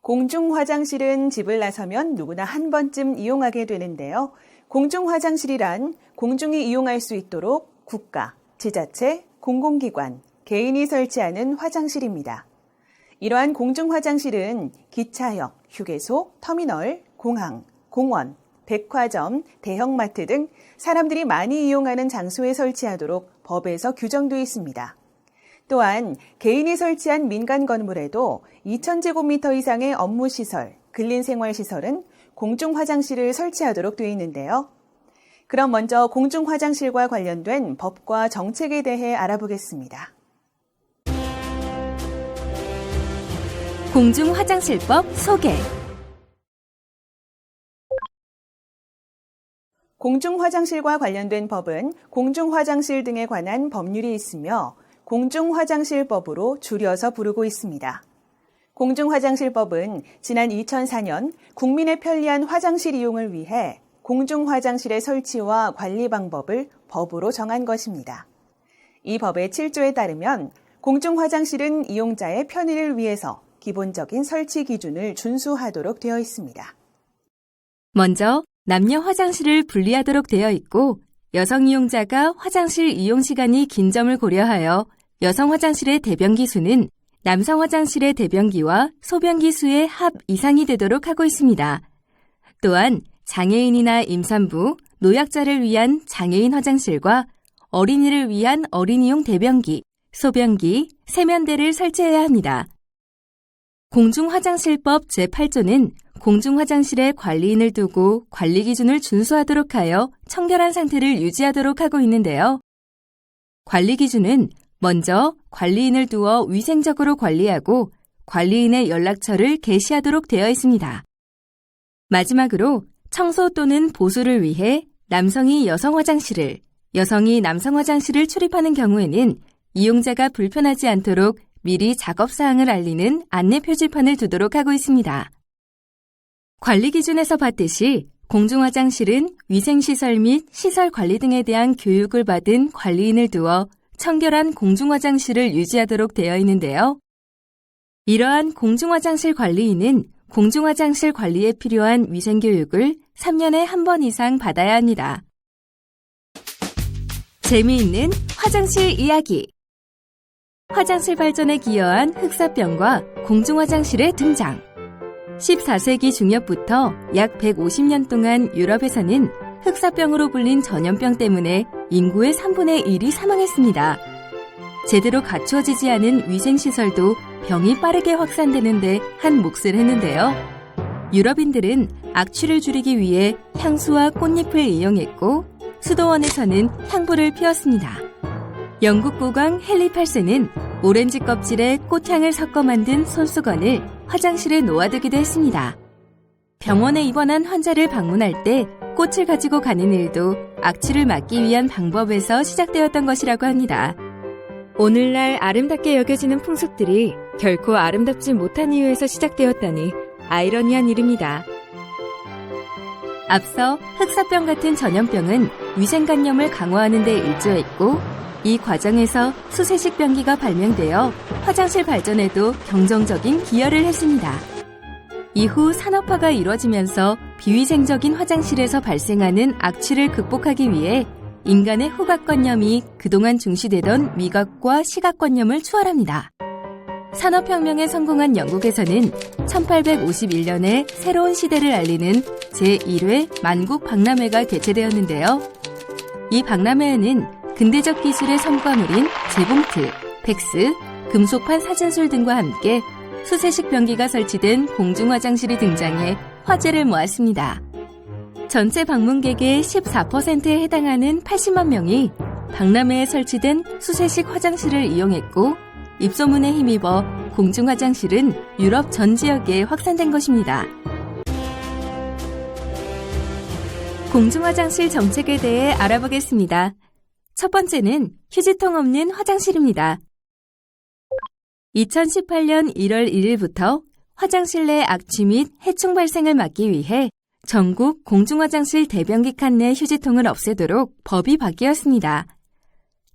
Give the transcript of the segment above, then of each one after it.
공중 화장실은 집을 나서면 누구나 한 번쯤 이용하게 되는데요. 공중 화장실이란 공중이 이용할 수 있도록 국가, 지자체, 공공기관, 개인이 설치하는 화장실입니다. 이러한 공중 화장실은 기차역, 휴게소, 터미널, 공항, 공원, 백화점, 대형마트 등 사람들이 많이 이용하는 장소에 설치하도록 법에서 규정되어 있습니다. 또한 개인이 설치한 민간 건물에도 2,000제곱미터 이상의 업무시설, 근린생활시설은 공중화장실을 설치하도록 되어 있는데요. 그럼 먼저 공중화장실과 관련된 법과 정책에 대해 알아보겠습니다. 공중화장실법 소개. 공중화장실과 관련된 법은 공중화장실 등에 관한 법률이 있으며 공중화장실법으로 줄여서 부르고 있습니다. 공중화장실법은 지난 2004년 국민의 편리한 화장실 이용을 위해 공중화장실의 설치와 관리 방법을 법으로 정한 것입니다. 이 법의 7조에 따르면 공중화장실은 이용자의 편의를 위해서 기본적인 설치 기준을 준수하도록 되어 있습니다. 먼저 남녀 화장실을 분리하도록 되어 있고 여성 이용자가 화장실 이용 시간이 긴 점을 고려하여 여성 화장실의 대변기 수는 남성 화장실의 대변기와 소변기 수의 합 이상이 되도록 하고 있습니다. 또한 장애인이나 임산부, 노약자를 위한 장애인 화장실과 어린이를 위한 어린이용 대변기, 소변기, 세면대를 설치해야 합니다. 공중화장실법 제8조는 공중화장실에 관리인을 두고 관리 기준을 준수하도록 하여 청결한 상태를 유지하도록 하고 있는데요. 관리 기준은 먼저 관리인을 두어 위생적으로 관리하고 관리인의 연락처를 게시하도록 되어 있습니다. 마지막으로 청소 또는 보수를 위해 남성이 여성 화장실을, 여성이 남성 화장실을 출입하는 경우에는 이용자가 불편하지 않도록 미리 작업사항을 알리는 안내 표지판을 두도록 하고 있습니다. 관리 기준에서 봤듯이 공중화장실은 위생시설 및 시설 관리 등에 대한 교육을 받은 관리인을 두어 청결한 공중화장실을 유지하도록 되어 있는데요. 이러한 공중화장실 관리인은 공중화장실 관리에 필요한 위생교육을 3년에 한 번 이상 받아야 합니다. 재미있는 화장실 이야기. 화장실 발전에 기여한 흑사병과 공중화장실의 등장. 14세기 중엽부터 약 150년 동안 유럽에서는 흑사병으로 불린 전염병 때문에 인구의 3분의 1이 사망했습니다. 제대로 갖추어지지 않은 위생시설도 병이 빠르게 확산되는데 한 몫을 했는데요. 유럽인들은 악취를 줄이기 위해 향수와 꽃잎을 이용했고 수도원에서는 향불을 피웠습니다. 영국 국왕 헨리 8세는 오렌지 껍질에 꽃향을 섞어 만든 손수건을 화장실에 놓아두기도 했습니다. 병원에 입원한 환자를 방문할 때 꽃을 가지고 가는 일도 악취를 막기 위한 방법에서 시작되었던 것이라고 합니다. 오늘날 아름답게 여겨지는 풍습들이 결코 아름답지 못한 이유에서 시작되었다니 아이러니한 일입니다. 앞서 흑사병 같은 전염병은 위생관념을 강화하는 데 일조했고 이 과정에서 수세식 변기가 발명되어 화장실 발전에도 경정적인 기여를 했습니다. 이후 산업화가 이루어지면서 비위생적인 화장실에서 발생하는 악취를 극복하기 위해 인간의 후각관념이 그동안 중시되던 미각과 시각관념을 추월합니다. 산업혁명에 성공한 영국에서는 1851년에 새로운 시대를 알리는 제1회 만국박람회가 개최되었는데요. 이 박람회에는 근대적 기술의 성과물인 재봉틀, 팩스, 금속판 사진술 등과 함께 수세식 변기가 설치된 공중화장실이 등장해 화제를 모았습니다. 전체 방문객의 14%에 해당하는 80만 명이 박람회에 설치된 수세식 화장실을 이용했고 입소문에 힘입어 공중화장실은 유럽 전 지역에 확산된 것입니다. 공중화장실 정책에 대해 알아보겠습니다. 첫 번째는 휴지통 없는 화장실입니다. 2018년 1월 1일부터 화장실 내 악취 및 해충 발생을 막기 위해 전국 공중화장실 대변기 칸 내 휴지통을 없애도록 법이 바뀌었습니다.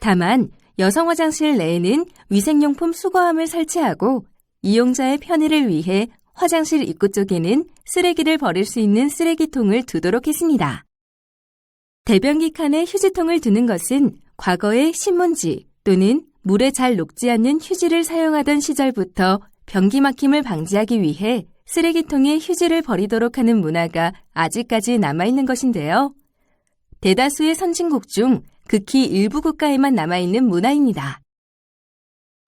다만 여성 화장실 내에는 위생용품 수거함을 설치하고 이용자의 편의를 위해 화장실 입구 쪽에는 쓰레기를 버릴 수 있는 쓰레기통을 두도록 했습니다. 대변기 칸에 휴지통을 두는 것은 과거에 신문지 또는 물에 잘 녹지 않는 휴지를 사용하던 시절부터 변기 막힘을 방지하기 위해 쓰레기통에 휴지를 버리도록 하는 문화가 아직까지 남아있는 것인데요. 대다수의 선진국 중 극히 일부 국가에만 남아있는 문화입니다.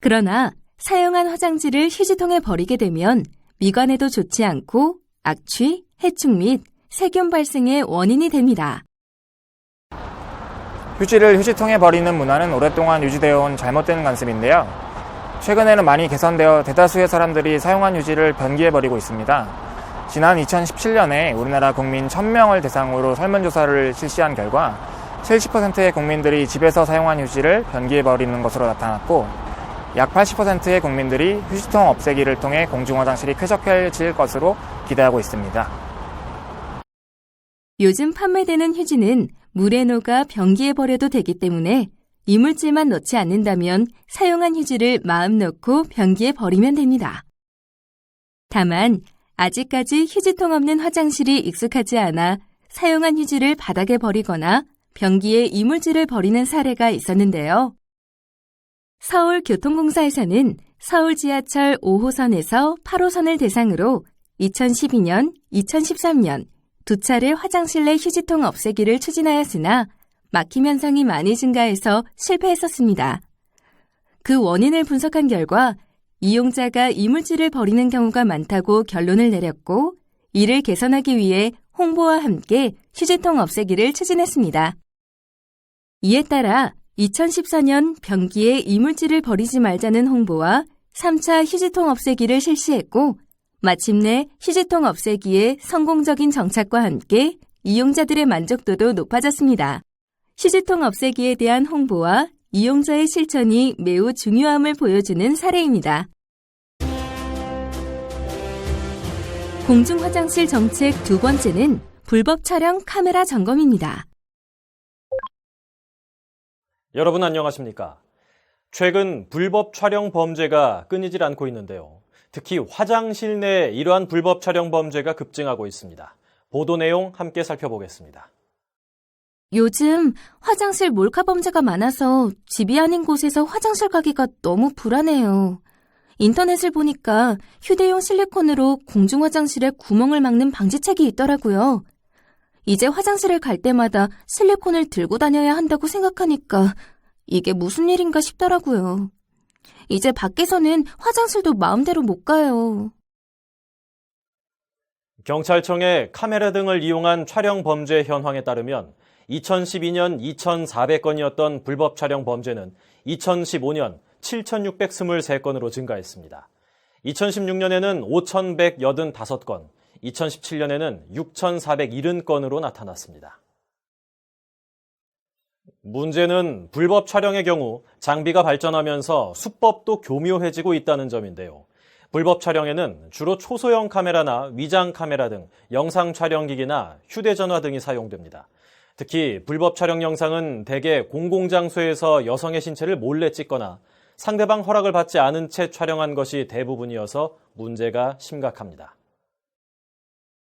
그러나 사용한 화장지를 휴지통에 버리게 되면 미관에도 좋지 않고 악취, 해충 및 세균 발생의 원인이 됩니다. 휴지를 휴지통에 버리는 문화는 오랫동안 유지되어 온 잘못된 관습인데요. 최근에는 많이 개선되어 대다수의 사람들이 사용한 휴지를 변기에 버리고 있습니다. 지난 2017년에 우리나라 국민 1000명을 대상으로 설문조사를 실시한 결과 70%의 국민들이 집에서 사용한 휴지를 변기에 버리는 것으로 나타났고 약 80%의 국민들이 휴지통 없애기를 통해 공중화장실이 쾌적해질 것으로 기대하고 있습니다. 요즘 판매되는 휴지는 물에 녹아 변기에 버려도 되기 때문에 이물질만 넣지 않는다면 사용한 휴지를 마음 놓고 변기에 버리면 됩니다. 다만 아직까지 휴지통 없는 화장실이 익숙하지 않아 사용한 휴지를 바닥에 버리거나 변기에 이물질을 버리는 사례가 있었는데요. 서울교통공사에서는 서울 지하철 5호선에서 8호선을 대상으로 2012년, 2013년 두 차례 화장실 내 휴지통 없애기를 추진하였으나 막힘 현상이 많이 증가해서 실패했었습니다. 그 원인을 분석한 결과 이용자가 이물질을 버리는 경우가 많다고 결론을 내렸고 이를 개선하기 위해 홍보와 함께 휴지통 없애기를 추진했습니다. 이에 따라 2014년 변기에 이물질을 버리지 말자는 홍보와 3차 휴지통 없애기를 실시했고 마침내 휴지통 없애기의 성공적인 정착과 함께 이용자들의 만족도도 높아졌습니다. 휴지통 없애기에 대한 홍보와 이용자의 실천이 매우 중요함을 보여주는 사례입니다. 공중화장실 정책 두 번째는 불법 촬영 카메라 점검입니다. 여러분 안녕하십니까? 최근 불법 촬영 범죄가 끊이질 않고 있는데요. 특히 화장실 내 이러한 불법 촬영 범죄가 급증하고 있습니다. 보도 내용 함께 살펴보겠습니다. 요즘 화장실 몰카 범죄가 많아서 집이 아닌 곳에서 화장실 가기가 너무 불안해요. 인터넷을 보니까 휴대용 실리콘으로 공중화장실에 구멍을 막는 방지책이 있더라고요. 이제 화장실을 갈 때마다 실리콘을 들고 다녀야 한다고 생각하니까 이게 무슨 일인가 싶더라고요. 이제 밖에서는 화장실도 마음대로 못 가요. 경찰청의 카메라 등을 이용한 촬영 범죄 현황에 따르면 2012년 2,400건이었던 불법 촬영 범죄는 2015년 7,623건으로 증가했습니다. 2016년에는 5,185건, 2017년에는 6,470건으로 나타났습니다. 문제는 불법 촬영의 경우 장비가 발전하면서 수법도 교묘해지고 있다는 점인데요. 불법 촬영에는 주로 초소형 카메라나 위장 카메라 등 영상 촬영기기나 휴대전화 등이 사용됩니다. 특히 불법 촬영 영상은 대개 공공장소에서 여성의 신체를 몰래 찍거나 상대방 허락을 받지 않은 채 촬영한 것이 대부분이어서 문제가 심각합니다.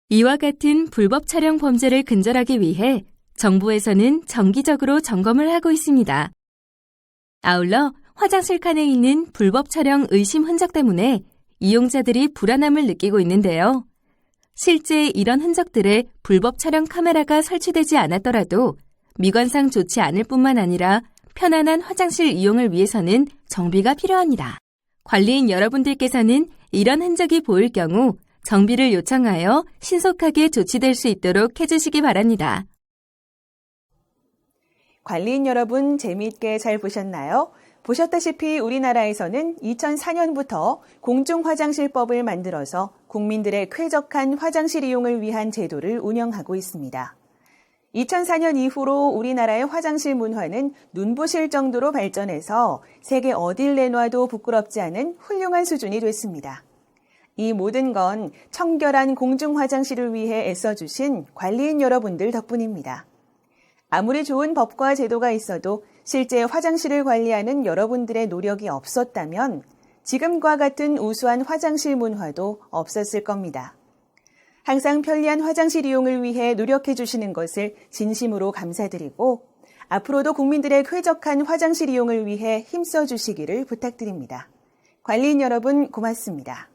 이와 같은 불법 촬영 범죄를 근절하기 위해 정부에서는 정기적으로 점검을 하고 있습니다. 아울러 화장실 칸에 있는 불법 촬영 의심 흔적 때문에 이용자들이 불안함을 느끼고 있는데요. 실제 이런 흔적들에 불법 촬영 카메라가 설치되지 않았더라도 미관상 좋지 않을 뿐만 아니라 편안한 화장실 이용을 위해서는 정비가 필요합니다. 관리인 여러분들께서는 이런 흔적이 보일 경우 정비를 요청하여 신속하게 조치될 수 있도록 해주시기 바랍니다. 관리인 여러분 재미있게 잘 보셨나요? 보셨다시피 우리나라에서는 2004년부터 공중화장실법을 만들어서 국민들의 쾌적한 화장실 이용을 위한 제도를 운영하고 있습니다. 2004년 이후로 우리나라의 화장실 문화는 눈부실 정도로 발전해서 세계 어딜 내놔도 부끄럽지 않은 훌륭한 수준이 됐습니다. 이 모든 건 청결한 공중화장실을 위해 애써주신 관리인 여러분들 덕분입니다. 아무리 좋은 법과 제도가 있어도 실제 화장실을 관리하는 여러분들의 노력이 없었다면 지금과 같은 우수한 화장실 문화도 없었을 겁니다. 항상 편리한 화장실 이용을 위해 노력해 주시는 것을 진심으로 감사드리고 앞으로도 국민들의 쾌적한 화장실 이용을 위해 힘써 주시기를 부탁드립니다. 관리인 여러분 고맙습니다.